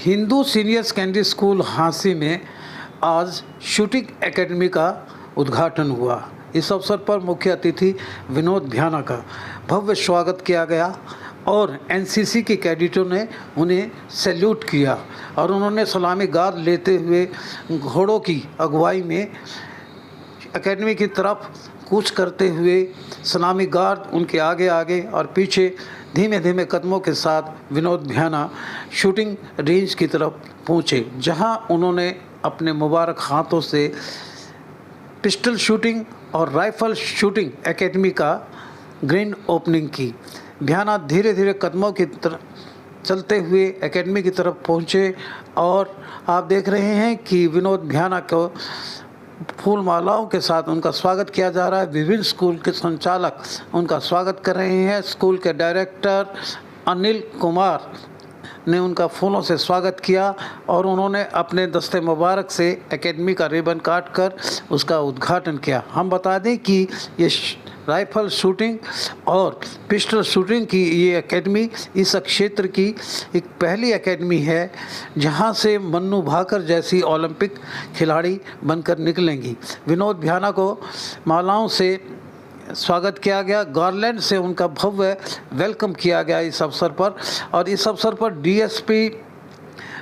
Hindu senior secondary school Hansi में आज shooting academy का उद्घाटन हुआ। इस अवसर पर मुख्य अतिथि विनोद भ्याना का भव्य स्वागत किया गया और एनसीसी के कैडेटों ने उन्हें सैल्यूट किया और उन्होंने सलामी गार्ड लेते हुए घोड़ों की अगुवाई में एकेडमी की तरफ कूच करते हुए सलामी गार्ड उनके आगे आगे और पीछे धीमे धीमे कदमों के साथ विनोद भ्याना शूटिंग रेंज की तरफ पहुँचे, जहां उन्होंने अपने मुबारक हाथों से पिस्टल शूटिंग और राइफल शूटिंग एकेडमी का ग्रैंड ओपनिंग की। भ्याना धीरे धीरे कदमों की तरफ चलते हुए एकेडमी की तरफ पहुँचे और आप देख रहे हैं कि विनोद भ्याना को फूल मालाओं के साथ उनका स्वागत किया जा रहा है। विभिन्न स्कूल के संचालक उनका स्वागत कर रहे हैं। स्कूल के डायरेक्टर अनिल कुमार ने उनका फूलों से स्वागत किया और उन्होंने अपने दस्ते मुबारक से एकेडमी का रिबन काट कर उसका उद्घाटन किया। हम बता दें कि ये राइफल शूटिंग और पिस्टल शूटिंग की ये एकेडमी इस क्षेत्र की एक पहली एकेडमी है जहां से मन्नू भाकर जैसी ओलंपिक खिलाड़ी बनकर निकलेंगी। विनोद भ्याना को मालाओं से स्वागत किया गया, गार्लैंड से उनका भव्य वेलकम किया गया इस अवसर पर। और इस अवसर पर डीएसपी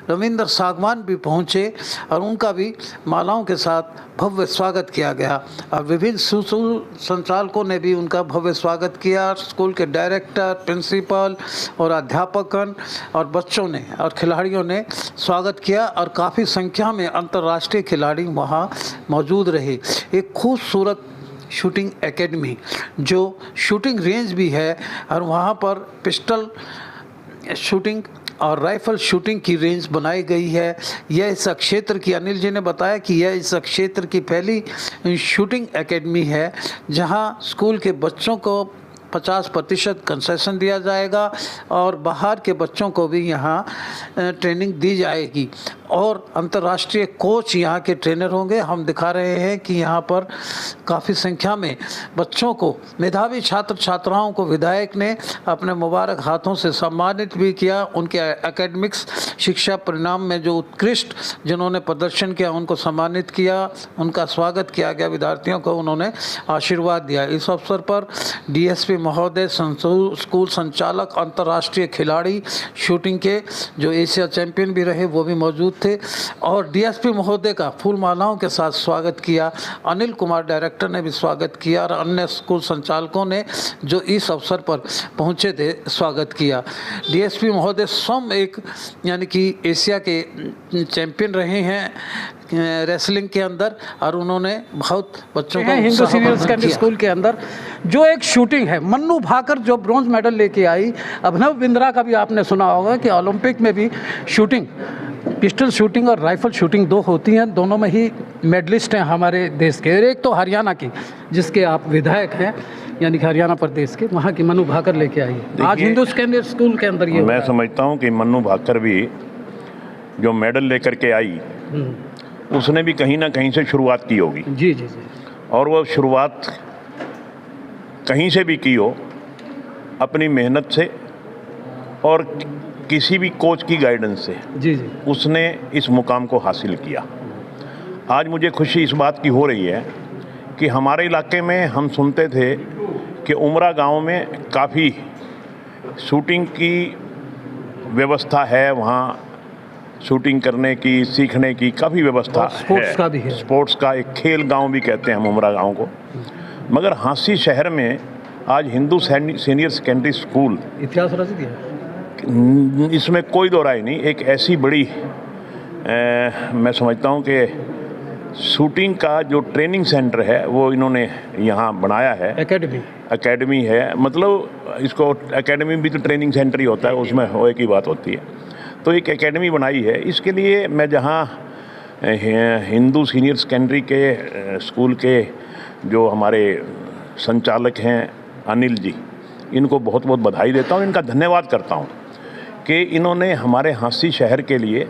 रविंद्र सागवान भी पहुंचे और उनका भी मालाओं के साथ भव्य स्वागत किया गया और विभिन्न स्कूल संचालकों ने भी उनका भव्य स्वागत किया। स्कूल के डायरेक्टर, प्रिंसिपल और अध्यापकगण और बच्चों ने और खिलाड़ियों ने स्वागत किया और काफ़ी संख्या में अंतर्राष्ट्रीय खिलाड़ी वहां मौजूद रहे। एक खूबसूरत शूटिंग एकेडमी जो शूटिंग रेंज भी है और वहाँ पर पिस्टल शूटिंग और राइफल शूटिंग की रेंज बनाई गई है। यह इस क्षेत्र की, अनिल जी ने बताया कि यह इस क्षेत्र की पहली शूटिंग एकेडमी है जहां स्कूल के बच्चों को 50% कंसेशन दिया जाएगा और बाहर के बच्चों को भी यहाँ ट्रेनिंग दी जाएगी और अंतर्राष्ट्रीय कोच यहाँ के ट्रेनर होंगे। हम दिखा रहे हैं कि यहाँ पर काफ़ी संख्या में बच्चों को, मेधावी छात्र छात्राओं को विधायक ने अपने मुबारक हाथों से सम्मानित भी किया। उनके एकेडमिक्स शिक्षा परिणाम में जो उत्कृष्ट जिन्होंने प्रदर्शन किया उनको सम्मानित किया, उनका स्वागत किया गया। विद्यार्थियों को उन्होंने आशीर्वाद दिया। इस अवसर पर डीएसपी महोदय, स्कूल संचालक, अंतर्राष्ट्रीय खिलाड़ी शूटिंग के जो एशिया चैंपियन भी रहे वो भी मौजूद थे और डीएसपी महोदय का फूल मालाओं के साथ स्वागत किया। अनिल कुमार डायरेक्टर ने भी स्वागत किया और अन्य स्कूल संचालकों ने जो इस अवसर पर पहुंचे थे स्वागत किया। डीएसपी महोदय स्वयं एक यानी कि एशिया के चैंपियन रहे हैं रेसलिंग के अंदर और उन्होंने बहुत बच्चों को हिंदू सीनियर सेकेंडरी स्कूल के अंदर जो एक शूटिंग है, मन्नू भाकर जो ब्रॉन्ज मेडल लेके आई, अभिनव बिंद्रा का भी आपने सुना होगा कि ओलंपिक में भी शूटिंग, पिस्टल शूटिंग और राइफल शूटिंग दो होती हैं, दोनों में ही मेडलिस्ट हैं हमारे देश के। और एक तो हरियाणा की जिसके आप विधायक हैं यानी कि हरियाणा प्रदेश के, वहाँ की मन्नू भाकर लेके आई है। आज हिंदू सेकेंडरी स्कूल के अंदर ये मैं समझता हूँ कि मन्नू भाकर भी जो मेडल लेकर के आई उसने भी कहीं ना कहीं से शुरुआत की होगी। जी जी जी। और वो शुरुआत कहीं से भी की हो, अपनी मेहनत से और किसी भी कोच की गाइडेंस से जी जी उसने इस मुकाम को हासिल किया। आज मुझे खुशी इस बात की हो रही है कि हमारे इलाके में हम सुनते थे कि उमरा गांव में काफ़ी शूटिंग की व्यवस्था है, वहाँ शूटिंग करने की, सीखने की काफ़ी व्यवस्था स्पोर्ट्स का भी है। स्पोर्ट्स का एक खेल गांव भी कहते हैं हम उमरा गांव को। मगर हांसी शहर में आज हिंदू सीनियर सेकेंडरी स्कूल इतिहास रच दिया, इसमें कोई दो राय नहीं। एक ऐसी बड़ी मैं समझता हूँ कि शूटिंग का जो ट्रेनिंग सेंटर है वो इन्होंने यहाँ बनाया है। एकेडमी है, मतलब इसको एकेडमी भी तो ट्रेनिंग सेंटर ही होता है, उसमें वो एक ही बात होती है। तो एक एकेडमी बनाई है। इसके लिए मैं जहाँ हिंदू सीनियर सेकेंडरी के स्कूल के जो हमारे संचालक हैं अनिल जी, इनको बहुत बहुत बधाई देता हूँ, इनका धन्यवाद करता हूँ कि इन्होंने हमारे हांसी शहर के लिए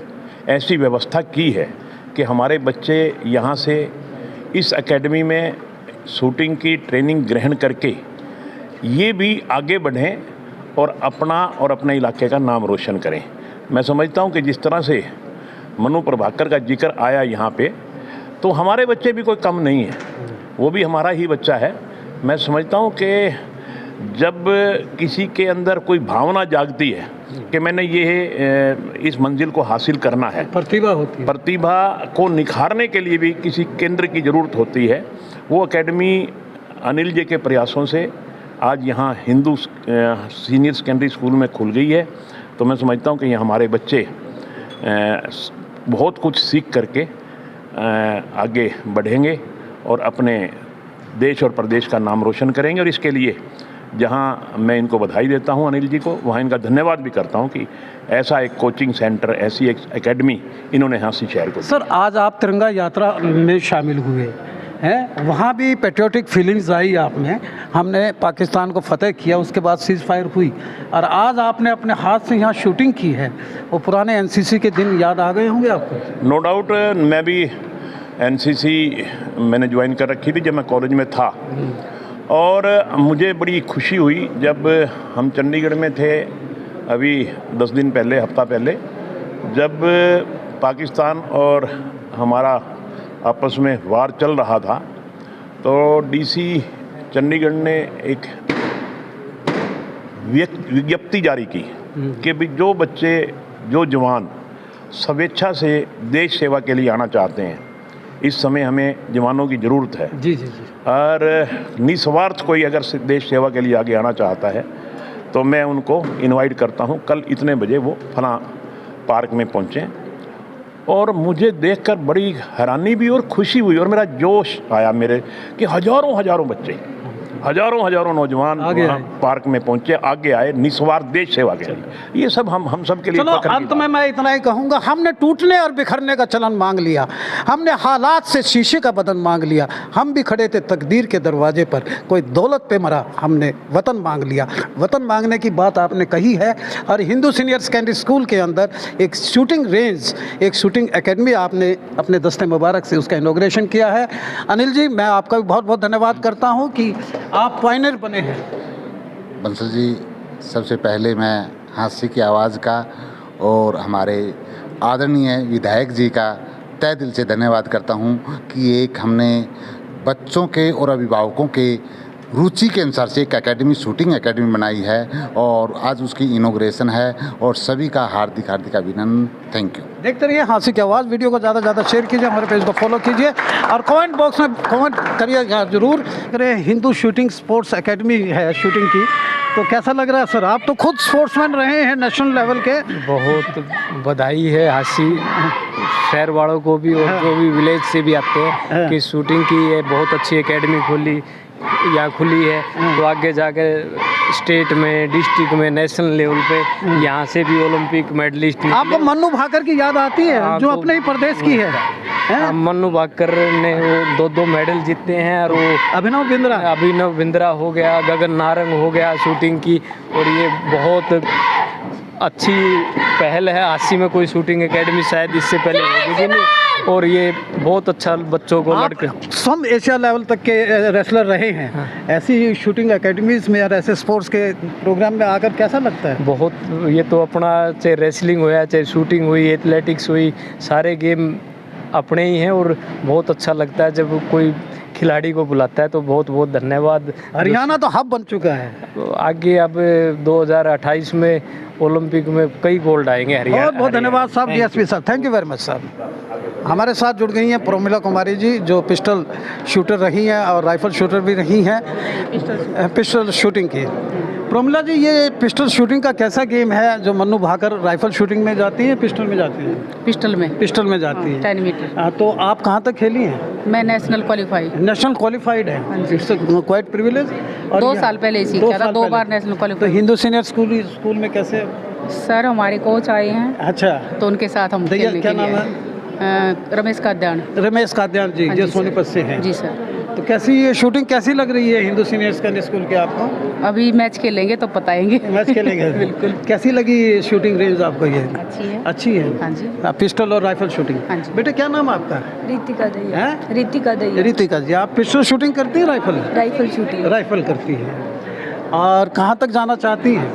ऐसी व्यवस्था की है कि हमारे बच्चे यहाँ से इस एकेडमी में शूटिंग की ट्रेनिंग ग्रहण करके ये भी आगे बढ़ें और अपना और अपने इलाके का नाम रोशन करें। मैं समझता हूँ कि जिस तरह से मनु प्रभाकर का जिक्र आया यहाँ पे, तो हमारे बच्चे भी कोई कम नहीं है, वो भी हमारा ही बच्चा है। मैं समझता हूँ कि जब किसी के अंदर कोई भावना जागती है कि मैंने ये इस मंजिल को हासिल करना है, प्रतिभा होती है, प्रतिभा को निखारने के लिए भी किसी केंद्र की ज़रूरत होती है। वो एकेडमी अनिल जी के प्रयासों से आज यहाँ हिंदू सीनियर सेकेंडरी स्कूल में खुल गई है। तो मैं समझता हूँ कि ये हमारे बच्चे बहुत कुछ सीख करके आगे बढ़ेंगे और अपने देश और प्रदेश का नाम रोशन करेंगे। और इसके लिए जहाँ मैं इनको बधाई देता हूँ अनिल जी को, वहाँ इनका धन्यवाद भी करता हूँ कि ऐसा एक कोचिंग सेंटर, ऐसी एक एकेडमी इन्होंने हासिल शहर को। सर आज आप तिरंगा यात्रा में शामिल हुए हैं, वहाँ भी पेट्रियोटिक फीलिंग्स आई आप में, हमने पाकिस्तान को फतेह किया, उसके बाद सीज फायर हुई, और आज आपने अपने हाथ से यहाँ शूटिंग की है। वो पुराने एनसीसी के दिन याद आ गए होंगे आपको? नो डाउट, मैं भी एनसीसी मैंने ज्वाइन कर रखी थी जब मैं कॉलेज में था, और मुझे बड़ी खुशी हुई जब हम चंडीगढ़ में थे अभी 10 दिन पहले, हफ्ता पहले, जब पाकिस्तान और हमारा आपस में वार चल रहा था, तो डीसी चंडीगढ़ ने एक विज्ञप्ति जारी की कि भी जो बच्चे, जो जवान स्वेच्छा से देश सेवा के लिए आना चाहते हैं, इस समय हमें जवानों की ज़रूरत है। जी जी जी। और निस्वार्थ कोई अगर देश सेवा के लिए आगे आना चाहता है तो मैं उनको इनवाइट करता हूं, कल इतने बजे वो फलां पार्क में पहुंचें। और मुझे देखकर बड़ी हैरानी भी और खुशी हुई और मेरा जोश आया मेरे कि हजारों बच्चे, हजारों नौजवान वहाँ पार्क में पहुंचे, आगे आए निस्वार्थ देश सेवा के लिए। ये सब हम सब के लिए। चलो अंत में मैं इतना ही कहूँगा, हमने टूटने और बिखरने का चलन मांग लिया, हमने हालात से शीशे का बदन मांग लिया, हम भी खड़े थे तकदीर के दरवाजे पर, कोई दौलत पे मरा, हमने वतन मांग लिया। वतन मांगने की बात आपने कही है, और हिंदू सीनियर सेकेंडरी स्कूल के अंदर एक शूटिंग रेंज, एक शूटिंग एकेडमी आपने अपने दस्ते मुबारक से उसका इनॉग्रेशन किया है। अनिल जी, मैं आपका भी बहुत बहुत धन्यवाद करता हूँ कि आप पायनियर बने हैं। बंसल जी, सबसे पहले मैं हास्य की आवाज़ का और हमारे आदरणीय विधायक जी का तहे दिल से धन्यवाद करता हूं कि एक हमने बच्चों के और अभिभावकों के रुचि के अनुसार से एक एकेडमी, शूटिंग एकेडमी बनाई है, और आज उसकी इनॉग्रेशन है, और सभी का हार्दिक अभिनंदन। Thank you. देखते रहिए हास्य की आवाज़। वीडियो को ज़्यादा से ज़्यादा शेयर कीजिए, हमारे पेज को फॉलो कीजिए, और कमेंट बॉक्स में कमेंट करिएगा जरूर। करें हिंदू शूटिंग स्पोर्ट्स एकेडमी है शूटिंग की, तो कैसा लग रहा है सर? आप तो खुद स्पोर्ट्समैन रहे हैं नेशनल लेवल के। बहुत बधाई है हासी शहर वालों को भी, और जो भी विलेज से भी आते हैं कि शूटिंग की ये बहुत अच्छी एकेडमी खुली, यहाँ खुली है, तो आगे जाके स्टेट में, डिस्ट्रिक्ट में, नेशनल लेवल पे यहाँ से भी ओलंपिक मेडलिस्ट। आपको मन्नू भाकर की याद आती है जो अपने ही प्रदेश की है? मन्नू भाकर ने वो 2 मेडल जीते हैं, और वो अभिनव बिंद्रा हो गया, गगन नारंग हो गया शूटिंग की, और ये बहुत अच्छी पहल है। 80 में कोई शूटिंग एकेडमी शायद इससे पहले होगी भी नहीं, और ये बहुत अच्छा बच्चों को लड़के सम एशिया लेवल तक के रेसलर रहे हैं। हाँ। ऐसी शूटिंग एकेडमीज में और ऐसे स्पोर्ट्स के प्रोग्राम में आकर कैसा लगता है? बहुत, ये तो अपना चाहे रेसलिंग हुआ, चाहे शूटिंग हुई, एथलेटिक्स हुई, सारे गेम अपने ही हैं, और बहुत अच्छा लगता है जब कोई खिलाड़ी को बुलाता है। तो बहुत बहुत धन्यवाद। हरियाणा तो हब बन चुका है, आगे अब 2028 में ओलंपिक में कई गोल्ड आएंगे हरियाणा। बहुत बहुत धन्यवाद साहब, डीएसपी साहब, थैंक यू वेरी मच साहब। हमारे साथ जुड़ गई हैं प्रोमिला कुमारी जी, जो पिस्टल शूटर रही हैं और राइफल शूटर भी रही हैं, पिस्टल शूटिंग की। प्रोमिला जी, ये पिस्टल शूटिंग का कैसा गेम है जो मन्नू भाकर राइफल शूटिंग में जाती है, पिस्टल में जाती है? पिस्टल में जाती है। 10 मीटर। तो आप कहाँ तक खेली हैं? मैं नेशनल क्वालिफाइड है। हाँ जी, क्वाइट प्रिविलेज। 2 साल पहले ही सीखा था, 2 बार नेशनल तो क्वालिफाइड। हिंदू सीनियर स्कूल में कैसे? सर हमारे कोच आए हैं, अच्छा, तो उनके साथ हम खेलने क्या के नाम लिए है? रमेश काद्यान जी, हाँ जो जी, सोनीपत से हैं। जी सर। तो कैसी ये शूटिंग कैसी लग रही है हिंदू सीनियर सेकेंडरी स्कूल के आपको? अभी मैच खेलेंगे तो बताएंगे। मैच खेलेंगे बिल्कुल। कैसी लगी शूटिंग रेंज आपको? ये अच्छी है। अच्छी है। हाँ जी। पिस्टल और राइफल शूटिंग। हाँ जी। बेटे क्या नाम है आपका? रितिका दैया। हैं? रितिका जी, आप पिस्टल शूटिंग करती हैं? Rifle shooting. राइफल करती है। और कहाँ तक जाना चाहती हैं?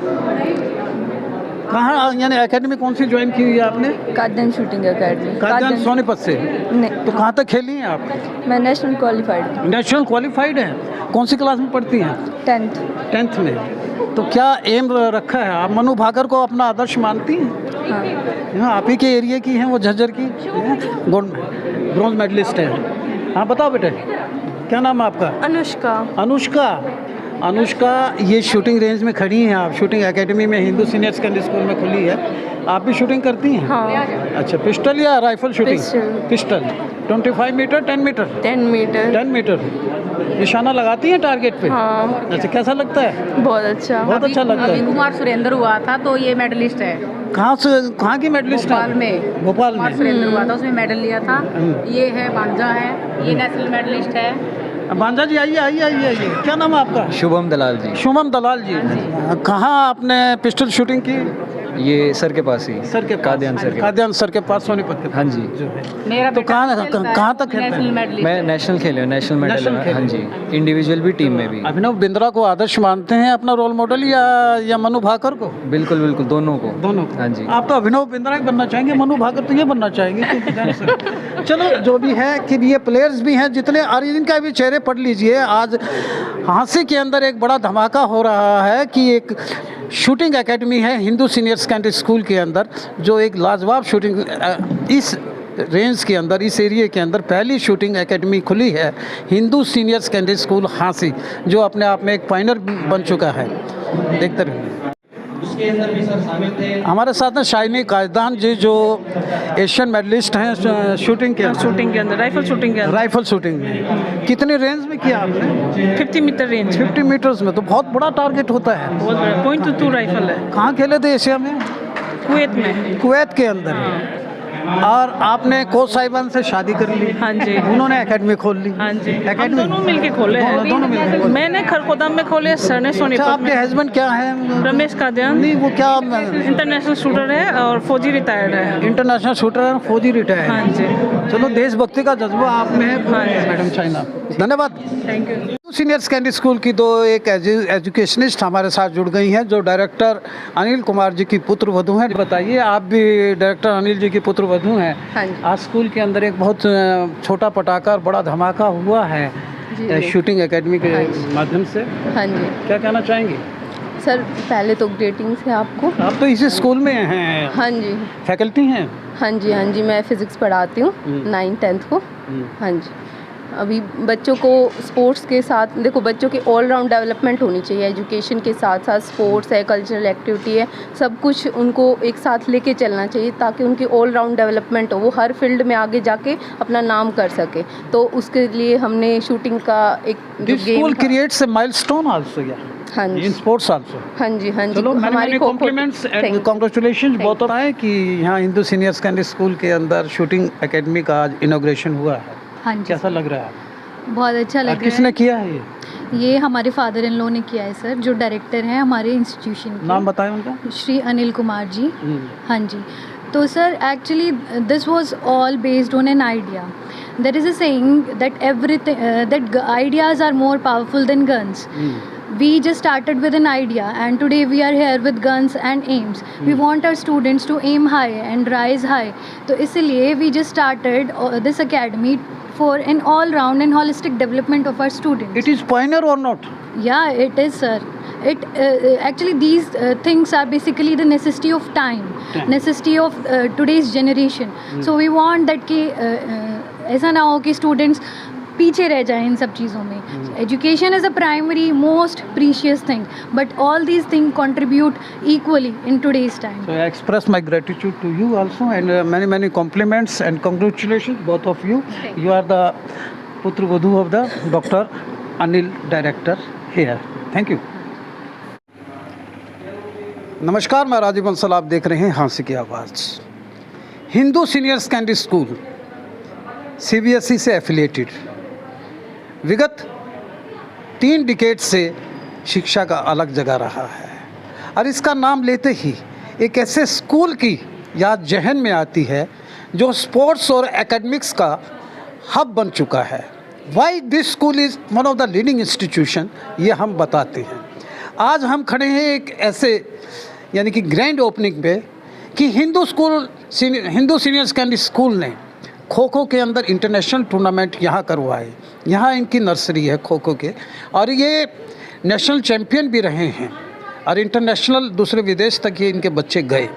कहाँ यानी एकेडमी कौन सी ज्वाइन की हुई है आपने? कादन शूटिंग अकेडमी। कादन सोनीपत से। नहीं, तो कहाँ तक खेली हैं आप? मैं नेशनल क्वालिफाइड। नेशनल क्वालिफाइड हैं। कौन सी क्लास में पढ़ती हैं? 10th। 10th में। तो क्या एम रखा है? आप मनु भाकर को अपना आदर्श मानती हैं? हाँ। हाँ, आप ही के एरिया की हैं, वो झज्जर की गोल्ड ब्रॉन्ज मेडलिस्ट हैं। हाँ बताओ बेटे, क्या नाम है आपका? अनुष्का। अनुष्का। अनुष्का, ये शूटिंग रेंज में खड़ी हैं आप, शूटिंग एकेडमी में हिंदू सीनियर सेकेंडरी स्कूल में खुली है। आप भी शूटिंग करती हैं? हाँ। अच्छा, पिस्टल या rifle shooting? Pistol. Pistol. 25 metre, 10 metre? 10 metre. 10 metre. निशाना लगाती हैं टारगेट पे? हाँ। अच्छा, कैसा लगता है? बहुत अच्छा। बहुत अच्छा लगता अभी है। कुमार सुरेंद्र हुआ था तो ये मेडलिस्ट है। कहाँ से, कहाँ की मेडलिस्ट भोपाल है? में। भोपाल कुमार में। सुरेंद्र हुआ था, उसमें मेडल लिया था। ये है भांजा है, ये नेशनल मेडलिस्ट है। बांजा जी आइए आइए आइए आइए, क्या नाम है आपका? शुभम दलाल जी। शुभम दलाल जी। कहाँ आपने पिस्टल शूटिंग की? ये सर के पास ही। सर के पास? कादियान सर के। कादियान सर के पास सोनीपत के पास। हाँ जी। जो है। मेरा तो बेटा कहाँ तक खेलता नेशनल है? मेडलिस्ट मैं है। नेशनल खेले हूँ, नेशनल मेडल नेशनल है। खेले। हाँ जी, इंडिविजुअल भी, टीम में भी। अभिनव बिंद्रा को आदर्श मानते हैं अपना रोल मॉडल या मनु भाकर को? बिल्कुल बिल्कुल, दोनों को। दोनों को। हाँ जी। आप तो अभिनव बिंद्रा ही बनना चाहेंगे, मनु भाकर तो ये बनना चाहेंगे कि जान सकते। चलो, जो भी है कि ये प्लेयर्स भी हैं जितने, और इनका भी चेहरे पढ़ लीजिए। आज हांसी के अंदर एक बड़ा धमाका हो रहा है कि एक शूटिंग एकेडमी है हिंदू सीनियर सेकेंडरी स्कूल के अंदर, जो एक लाजवाब शूटिंग इस रेंज के अंदर, इस एरिया के अंदर पहली शूटिंग एकेडमी खुली है Hindu senior secondary school Hansi, जो अपने आप में एक पायनियर बन चुका है। देखते रहिए। हमारे साथ में शाइनी कायदान जी, जो एशियन मेडलिस्ट हैं शूटिंग के अंदर राइफल शूटिंग के अंदर। राइफल शूटिंग में कितने रेंज में किया आपने? 50 मीटर रेंज। 50 मीटर्स में तो बहुत बड़ा टारगेट होता है। बहुत बड़ा .22 राइफल है। कहाँ खेले थे एशिया में? कुवैत में। कुवैत के अंदर। और आपने कोच साहिबान से शादी कर ली? हाँ जी। उन्होंने एकेडमी खोल ली? हाँ जी, हम एकेडमी दोनों मिलके खोले हैं। दोनों मिलके खोले। मैंने खरगोदाम में खोले, सर ने अच्छा, सोनीपत आपके में। हस्बैंड क्या है? रमेश कादियान। नहीं, वो क्या इंटरनेशनल शूटर है और फौजी रिटायर्ड है। इंटरनेशनल शूटर है, फौजी रिटायर्ड। हाँ जी। चलो, देशभक्ति का जज्बा आप में है। हाँ जी। मैडम चाइना, धन्यवाद। Thank you. Senior secondary school की दो एक एजुकेशनिस्ट हमारे साथ जुड़ गई हैं, जो डायरेक्टर अनिल कुमार जी की पुत्र वधू हैं। बताइए, आप भी डायरेक्टर अनिल जी की पुत्र वधू हैं। हाँ जी। आज स्कूल के अंदर एक बहुत छोटा पटाखा और बड़ा धमाका हुआ है जी। शूटिंग एकेडमी के माध्यम से। हाँ जी। क्या कहना चाहेंगे? सर, पहले तो ग्रेटिंग्स है आपको। आप तो इसी स्कूल में हैं? हाँ जी। फैकल्टी हैं? हाँ जी, हाँ जी, मैं फिज़िक्स पढ़ाती हूँ 9th 10th को। हाँ जी। अभी बच्चों को स्पोर्ट्स के साथ, देखो, बच्चों की ऑल राउंड डेवलपमेंट होनी चाहिए। एजुकेशन के साथ साथ स्पोर्ट्स है, कल्चरल एक्टिविटी है, सब कुछ उनको एक साथ लेके चलना चाहिए, ताकि उनकी ऑल राउंड डेवलपमेंट हो, वो हर फील्ड में आगे जाके अपना नाम कर सके। तो उसके लिए हमने शूटिंग का एक school creates a milestone also, या हाँ जी, इन स्पोर्ट्स आल्सो। हाँ जी, हाँ जी। चलो, हमारी कॉम्प्लीमेंट्स एंड कांग्रेचुलेशन बहुत होता है कि यहाँ हिंदू सीनियर सेकेंडरी स्कूल के अंदर शूटिंग एकेडमी का आज इनॉग्रेशन हुआ है। हाँ जी, कैसा लग रहा है? बहुत अच्छा लग रहा है। किसने किया है ये हमारे फादर इन लॉ ने किया है सर, जो डायरेक्टर हैं हमारे इंस्टीट्यूशन के। नाम बताएं उनका? श्री अनिल कुमार जी। हाँ जी। तो sir, actually this was all based on an idea. There is a saying that everything that ideas are more powerful than guns. We just started with an idea, and today we are here with guns and aims. We want our students to aim high and rise high. तो इसलिए we just started this academy for an all-round and holistic development of our students. It is pioneer or not? Yeah, it is, sir. It actually these things are basically the necessity of time, necessity of today's generation. So we want that कि ऐसा ना हो कि students पीछे रह जाए इन सब चीज़ों में। Education is a primary most precious thing, but all these thing contribute equally in today's time. So I express my gratitude to you also, and many compliments and congratulations both of you. You are the putra vadhu of the Dr. Anil director here. Thank you. नमस्कार, मैं राजीव बंसल, आप देख रहे हैं हांसी की आवाज़। Hindu senior secondary school CBSE से affiliated, विगत 3 डिकेड से शिक्षा का अलग जगह रहा है, और इसका नाम लेते ही एक ऐसे स्कूल की याद जहन में आती है जो स्पोर्ट्स और एकेडमिक्स का हब बन चुका है। Why this school is one of the leading institution, ये हम बताते हैं। आज हम खड़े हैं एक ऐसे यानी कि ग्रैंड ओपनिंग पे कि हिंदू सीनियर सेकेंडरी स्कूल ने खो खो के अंदर इंटरनेशनल टूर्नामेंट यहाँ करवाए। यहाँ इनकी नर्सरी है खो खो के, और ये नेशनल चैम्पियन भी रहे हैं और इंटरनेशनल दूसरे विदेश तक ये इनके बच्चे गए।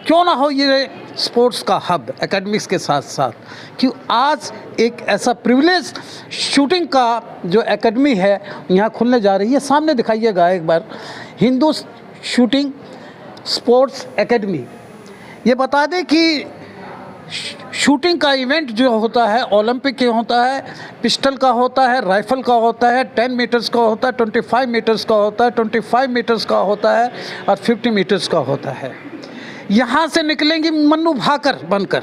क्यों ना हो ये स्पोर्ट्स का हब एकेडमिक्स के साथ साथ, कि आज एक ऐसा प्रिविलेज शूटिंग का जो एकेडमी है यहाँ खुलने जा रही है। सामने दिखाइएगा एक बार, हिंदू शूटिंग स्पोर्ट्स एकेडमी। ये बता दें कि शूटिंग का इवेंट जो होता है ओलंपिक के होता है, पिस्टल का होता है, राइफल का होता है, 10 मीटर्स का होता है, 25 मीटर्स का होता है, 25 मीटर्स का होता है और 50 मीटर्स का होता है। यहाँ से निकलेंगी मन्नू भाकर बनकर।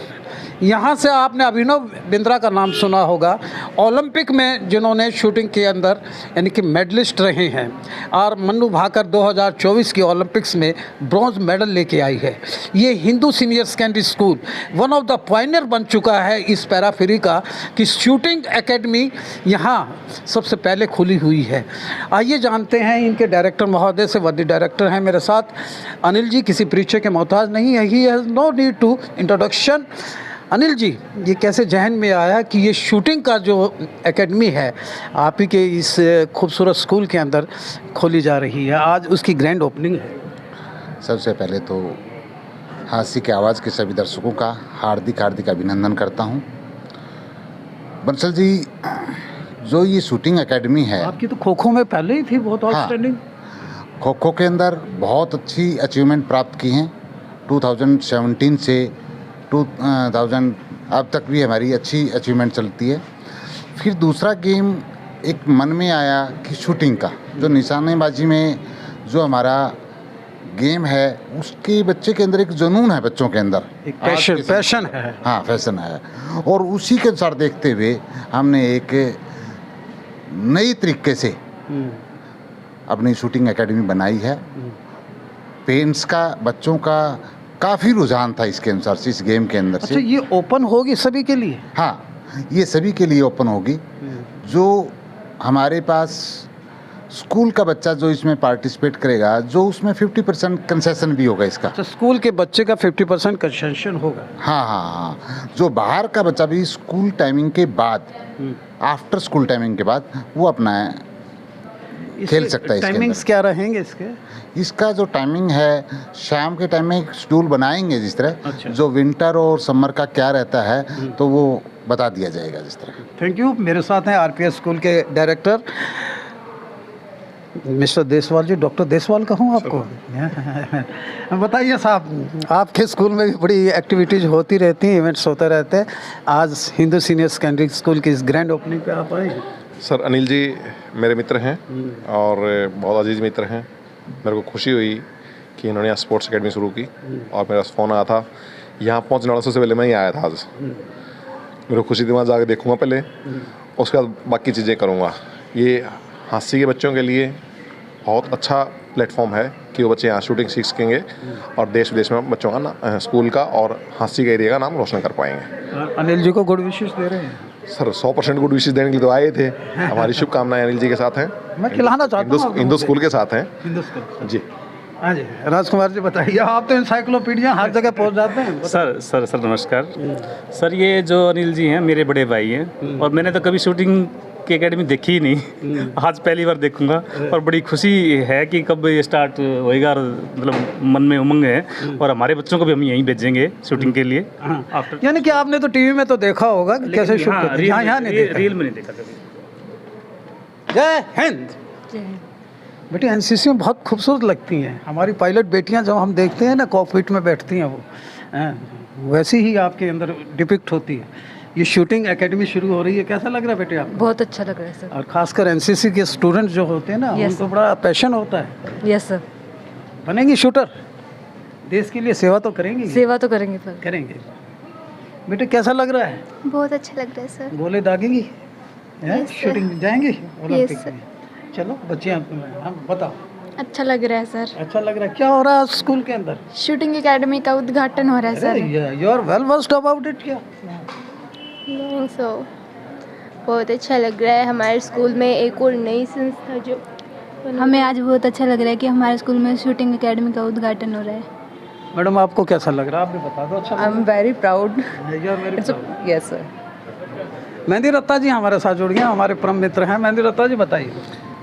यहाँ से आपने अभिनव बिंद्रा का नाम सुना होगा, ओलंपिक में जिन्होंने शूटिंग के अंदर यानी कि मेडलिस्ट रहे हैं, और मन्नू भाकर 2024 की ओलंपिक्स में ब्रॉन्ज मेडल लेके आई है। ये Hindu senior secondary school one of the pioneer बन चुका है इस पैराफेरी का, कि शूटिंग एकेडमी यहाँ सबसे पहले खुली हुई है। आइए जानते हैं इनके डायरेक्टर महोदय से। वर्दी डायरेक्टर हैं मेरे साथ अनिल जी, किसी परिचय के मोहताज नहीं है, he has no need to introduction. Anil ji, ये कैसे जहन में आया कि ये शूटिंग का जो एकेडमी है आप ही के इस खूबसूरत स्कूल के अंदर खोली जा रही है, आज उसकी ग्रैंड ओपनिंग है? सबसे पहले तो हास्य की आवाज़ के सभी दर्शकों का हार्दिक हार्दिक अभिनंदन करता हूं। बंसल जी, जो ये शूटिंग एकेडमी है, आपकी तो खो खो में पहले ही थी बहुत आउटस्टैंडिंग। खो खो के अंदर बहुत अच्छी अचीवमेंट प्राप्त की हैं। 2017 से 2000 अब तक भी हमारी अच्छी अचीवमेंट चलती है। फिर दूसरा गेम एक मन में आया कि शूटिंग का जो निशानेबाजी में जो हमारा गेम है, उसके बच्चे के अंदर एक जुनून है, बच्चों के अंदर एक पैशन है। हाँ, फैशन है, और उसी के अनुसार देखते हुए हमने एक नई तरीके से अपनी शूटिंग एकेडमी बनाई है। पेरेंट्स का, बच्चों का काफ़ी रुझान था इसके अनुसार से, इस गेम के अंदर से। अच्छा, ये ओपन होगी सभी के लिए? हाँ, ये सभी के लिए ओपन होगी। जो हमारे पास स्कूल का बच्चा जो इसमें पार्टिसिपेट करेगा, जो उसमें 50% कंसेशन भी होगा इसका। अच्छा, स्कूल के बच्चे का 50% कंसेशन होगा? हाँ हाँ हाँ। जो बाहर का बच्चा भी स्कूल टाइमिंग के बाद, आफ्टर स्कूल टाइमिंग के बाद, वो अपना खेल सकता है। टाइमिंग्स क्या रहेंगे इसके? इसका जो टाइमिंग है, शाम के टाइम में एक शेड्यूल बनाएंगे जिस तरह। अच्छा। जो विंटर और समर का क्या रहता है तो वो बता दिया जाएगा जिस तरह। Thank you. मेरे साथ हैं आरपीएस स्कूल के डायरेक्टर मिस्टर देसवाल जी। डॉक्टर देसवाल कहूँ आपको? बताइए साहब, आपके स्कूल में भी बड़ी एक्टिविटीज़ होती रहती हैं, इवेंट्स होते रहते हैं। आज हिंदू सीनियर सेकेंडरी स्कूल की इस ग्रैंड ओपनिंग पे आप आए हैं। सर, अनिल जी मेरे मित्र हैं और बहुत अजीज़ मित्र हैं। मेरे को खुशी हुई कि इन्होंने यहाँ स्पोर्ट्स एकेडमी शुरू की, और मेरा फ़ोन आया था। यहाँ पहुँचने वाला सबसे पहले मैं ही आया था आज। मेरे को खुशी थी, वहाँ जाकर देखूँगा पहले, उसके बाद बाकी चीज़ें करूँगा। ये हास्य के बच्चों के लिए बहुत अच्छा प्लेटफॉर्म है कि वो बच्चे यहाँ शूटिंग सीख सकेंगे और देश विदेश में बच्चों का स्कूल का और हास्य के एरिया का नाम रोशन कर पाएंगे। अनिल जी को गुड विशेष दे रहे हैं सर? 100% गुड विशेष देने के लिए तो आए थे। हमारी शुभकामनाएं अनिल जी के साथ हैं। मैं खिलाना चाहता हूँ हिंदू स्कूल के साथ हैं। हिंदू स्कूल जी। हाँ जी, राजकुमार जी बताइए, आप तो इंसाइक्लोपीडिया हर जगह पहुँच जाते हैं। सर नमस्कार। सर, ये जो अनिल जी हैं मेरे बड़े भाई हैं, और मैंने तो कभी शूटिंग की एकेडमी देखी ही नहीं, आज पहली बार देखूंगा, और बड़ी खुशी है कि कब ये स्टार्ट होएगा, और मतलब मन में उमंग है, और हमारे बच्चों को भी हम यहीं भेजेंगे शूटिंग के लिए। यानी कि आपने तो टीवी में तो देखा होगा कि कैसे शूट करते हैं, यहाँ नहीं देखा, रील में नहीं देखा कभी। जय हिंद। बेटी, एनसीसी में बहुत खूबसूरत लगती हैं हमारी पायलट बेटियां। जब हम देखते हैं ना कॉकपिट में बैठती हैं वो, वैसी ही आपके अंदर डिपिक्ट होती है। ये शूटिंग एकेडमी शुरू हो रही है, कैसा लग रहा है बेटे आपको? बहुत अच्छा लग रहा है सर। और खासकर एनसीसी के स्टूडेंट जो होते हैं ना, उनको बड़ा पैशन होता है। Yes sir. बनेंगी शूटर, देश के लिए सेवा तो करेंगी? सेवा तो करेंगे सर। करेंगे। बेटे कैसा लग रहा है? बहुत अच्छा लग रहा है सर। गोले दागेंगी? शूटिंग जाएंगी ओलंपिक में? चलो बच्चे, हम बताओ। अच्छा लग रहा है सर। अच्छा लग रहा है। क्या हो रहा है स्कूल के अंदर? शूटिंग एकेडमी का उद्घाटन हो रहा है sir. You are well versed about it. क्या? बहुत अच्छा लग रहा है। हमारे स्कूल में एक और नई संस्था जो हमें आज बहुत अच्छा लग रहा है कि हमारे स्कूल में शूटिंग एकेडमी का उद्घाटन हो रहा है। मैडम आपको कैसा लग रहा है, आप भी बता दो। अच्छा I am very proud. Yes sir. Mehndi Ratta ji हमारे साथ जुड़ गए, हमारे परम मित्र हैं। मेहंदी रत्ता जी बताइए।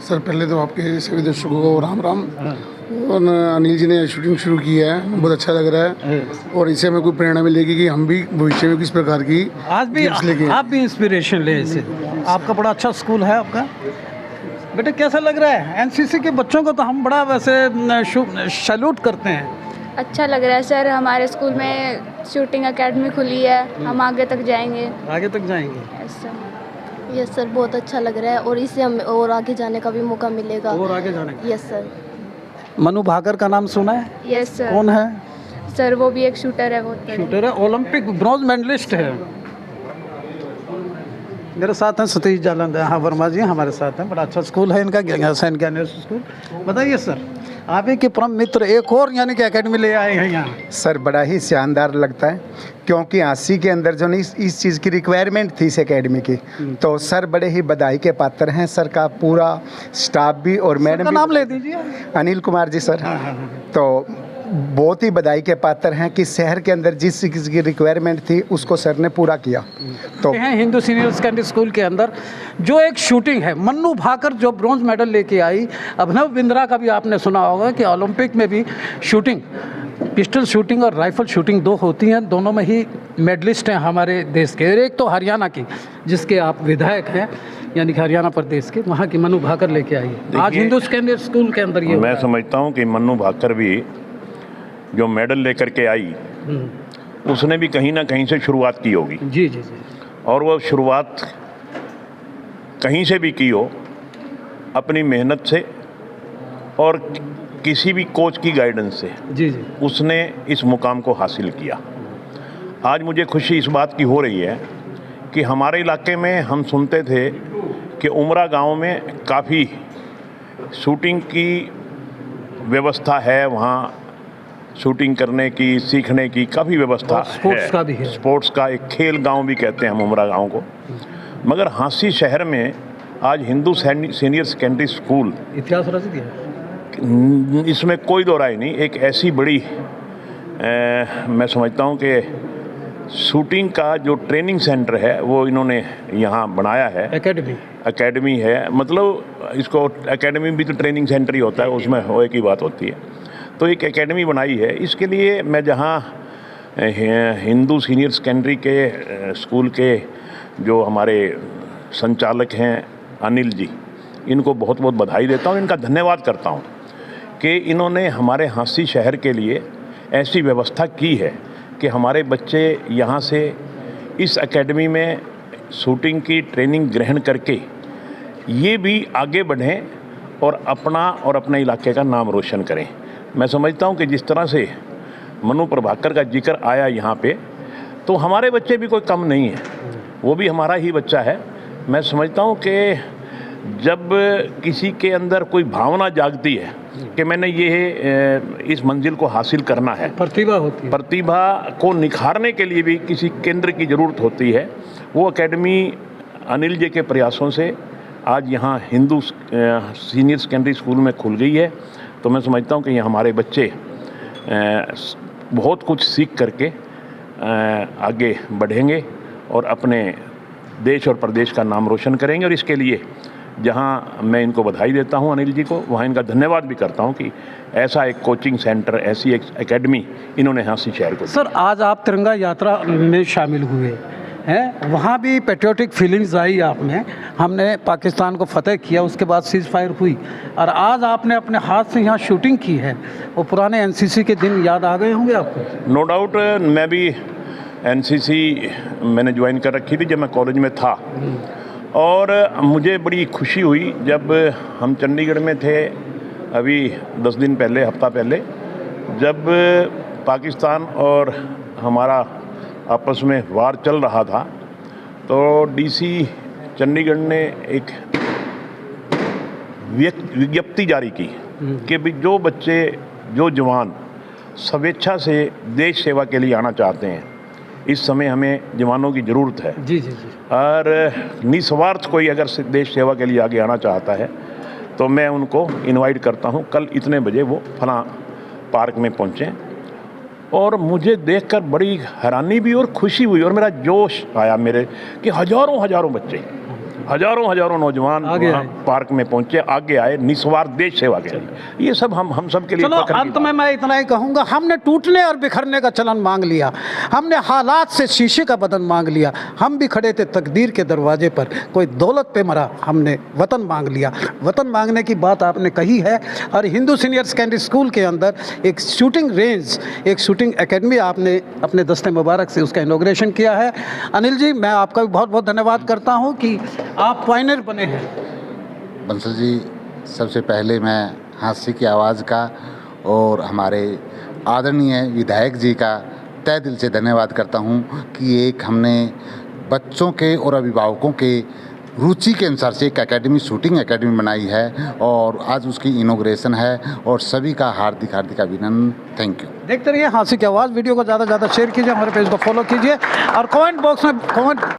सर पहले तो आपके सभी दर्शकों को राम राम। और अनिल जी ने शूटिंग शुरू की है, बहुत अच्छा लग रहा है और इससे हमें कोई प्रेरणा मिलेगी कि हम भी भविष्य में किस प्रकार की आज भी आप भी इंस्पिरेशन ले इसे। आपका बड़ा अच्छा स्कूल है आपका। बेटा कैसा लग रहा है? एनसीसी के बच्चों को तो हम बड़ा वैसे सैल्यूट करते हैं। अच्छा लग रहा है सर, हमारे स्कूल में शूटिंग एकेडमी खुली है, हम आगे तक जाएंगे। आगे तक जाएंगे। यस सर, बहुत अच्छा लग रहा है और इससे हमें और आगे जाने का भी मौका मिलेगा। और आगे जाने का। Yes sir. मनु भाकर का नाम सुना है? Yes sir. कौन है सर? वो भी एक शूटर है। वो शूटर है, ओलंपिक ब्रॉन्ज मेडलिस्ट है। मेरे साथ हैं सतीश जालंधर। हाँ वर्मा जी हमारे साथ हैं। बड़ा अच्छा स्कूल है इनका, सैन ज्ञानेश स्कूल। बताइए सर, आप ही के परम मित्र एक और यानी कि एकेडमी ले आए हैं यहाँ। सर बड़ा ही शानदार लगता है क्योंकि आसी के अंदर जो इस चीज़ की रिक्वायरमेंट थी इस एकेडमी की, तो सर बड़े ही बधाई के पात्र हैं। सर का पूरा स्टाफ भी और मैडम भी। नाम ले दीजिए। अनिल कुमार जी सर। तो बहुत ही बधाई के पात्र हैं कि शहर के अंदर जिस चीज़ की रिक्वायरमेंट थी उसको सर ने पूरा किया। तो हिंदू सीनियर सेकेंडरी स्कूल के अंदर जो एक शूटिंग है, मन्नू भाकर जो ब्रॉन्ज मेडल लेके आई, अभिनव बिंद्रा का भी आपने सुना होगा कि ओलंपिक में भी शूटिंग, पिस्टल शूटिंग और राइफल शूटिंग दो होती हैं, दोनों में ही मेडलिस्ट हैं हमारे देश के। एक तो हरियाणा की जिसके आप विधायक हैं, यानी कि हरियाणा प्रदेश के, वहाँ की मन्नू भाकर लेके आई है। आज हिंदू सेकेंडरी स्कूल के अंदर ये मैं समझता हूँ कि मन्नू भाकर भी जो मेडल लेकर के आई, उसने भी कहीं ना कहीं से शुरुआत की होगी। जी जी जी। और वो शुरुआत कहीं से भी की हो, अपनी मेहनत से और किसी भी कोच की गाइडेंस से जी जी उसने इस मुकाम को हासिल किया। आज मुझे खुशी इस बात की हो रही है कि हमारे इलाके में हम सुनते थे कि उमरा गांव में काफ़ी शूटिंग की व्यवस्था है, वहाँ शूटिंग करने की, सीखने की काफ़ी व्यवस्था है। स्पोर्ट्स का भी है। स्पोर्ट्स का एक खेल गांव भी कहते हैं हम उमरा गांव को। मगर हांसी शहर में आज हिंदू सीनियर सेकेंडरी स्कूल, इतिहास रच दिया, इसमें कोई दो राय नहीं, एक ऐसी बड़ी मैं समझता हूं कि शूटिंग का जो ट्रेनिंग सेंटर है वो इन्होंने यहाँ बनाया है। एकेडमी है, मतलब इसको एकेडमी भी तो ट्रेनिंग सेंटर ही होता है, उसमें वो एक ही बात होती है। तो एक एकेडमी बनाई है। इसके लिए मैं जहाँ हिंदू सीनियर सेकेंडरी के स्कूल के जो हमारे संचालक हैं अनिल जी, इनको बहुत बहुत बधाई देता हूँ, इनका धन्यवाद करता हूँ कि इन्होंने हमारे हांसी शहर के लिए ऐसी व्यवस्था की है कि हमारे बच्चे यहाँ से इस एकेडमी में शूटिंग की ट्रेनिंग ग्रहण करके ये भी आगे बढ़ें और अपना और अपने इलाके का नाम रोशन करें। मैं समझता हूँ कि जिस तरह से मनु प्रभाकर का जिक्र आया यहाँ पे, तो हमारे बच्चे भी कोई कम नहीं है, वो भी हमारा ही बच्चा है। मैं समझता हूँ कि जब किसी के अंदर कोई भावना जागती है कि मैंने ये इस मंजिल को हासिल करना है, प्रतिभा होती है, प्रतिभा को निखारने के लिए भी किसी केंद्र की ज़रूरत होती है। वो एकेडमी अनिल जी के प्रयासों से आज यहाँ हिंदू सीनियर सेकेंडरी स्कूल में खुल गई है। तो मैं समझता हूँ कि ये हमारे बच्चे बहुत कुछ सीख करके आगे बढ़ेंगे और अपने देश और प्रदेश का नाम रोशन करेंगे। और इसके लिए जहाँ मैं इनको बधाई देता हूँ अनिल जी को, वहाँ इनका धन्यवाद भी करता हूँ कि ऐसा एक कोचिंग सेंटर, ऐसी एक एकेडमी इन्होंने हांसी शहर को। सर आज आप तिरंगा यात्रा में शामिल हुए हैं, वहाँ भी पेट्रियोटिक फीलिंग्स आई आप में, हमने पाकिस्तान को फतेह किया, उसके बाद सीज फायर हुई, और आज आपने अपने हाथ से यहाँ शूटिंग की है। वो पुराने एनसीसी के दिन याद आ गए होंगे आपको? नो डाउट, मैं भी एनसीसी मैंने ज्वाइन कर रखी थी जब मैं कॉलेज में था, और मुझे बड़ी खुशी हुई जब हम चंडीगढ़ में थे अभी 10 दिन पहले, हफ्ता पहले, जब पाकिस्तान और हमारा आपस में वार चल रहा था, तो डीसी चंडीगढ़ ने एक विज्ञप्ति जारी की कि भी जो बच्चे, जो जवान स्वेच्छा से देश सेवा के लिए आना चाहते हैं, इस समय हमें जवानों की ज़रूरत है। जी जी जी। और निस्वार्थ कोई अगर देश सेवा के लिए आगे आना चाहता है तो मैं उनको इनवाइट करता हूँ कल इतने बजे वो फलां पार्क में पहुँचें। और मुझे देखकर बड़ी हैरानी भी और खुशी हुई और मेरा जोश आया मेरे कि हज़ारों बच्चे, हज़ारों नौजवान वहाँ पार्क में पहुँचे, आगे आए, निस्वार्थ देश सेवा के लिए। ये सब हम सब के लिए। चलो अंत में मैं इतना ही कहूँगा, हमने टूटने और बिखरने का चलन मांग लिया, हमने हालात से शीशे का बदन मांग लिया, हम भी खड़े थे तकदीर के दरवाजे पर, कोई दौलत पे मरा, हमने वतन मांग लिया। वतन मांगने की बात आपने कही है और हिंदू सीनियर सेकेंडरी स्कूल के अंदर एक शूटिंग रेंज, एक शूटिंग एकेडमी आपने अपने दस्ते मुबारक से उसका इनॉग्रेशन किया है। अनिल जी, मैं आपका भी बहुत बहुत धन्यवाद करता हूँ कि आप पायनियर बने हैं। बंसल जी, सबसे पहले मैं हास्य की आवाज़ का और हमारे आदरणीय विधायक जी का तहे दिल से धन्यवाद करता हूं कि एक हमने बच्चों के और अभिभावकों के रुचि के अनुसार से एक एकेडमी, शूटिंग एकेडमी बनाई है और आज उसकी इनॉग्रेशन है और सभी का हार्दिक अभिनंदन। Thank you. देखते रहिए हास्य की आवाज़। वीडियो को ज़्यादा से ज़्यादा शेयर कीजिए, हमारे पेज को फॉलो कीजिए और कमेंट बॉक्स में कमेंट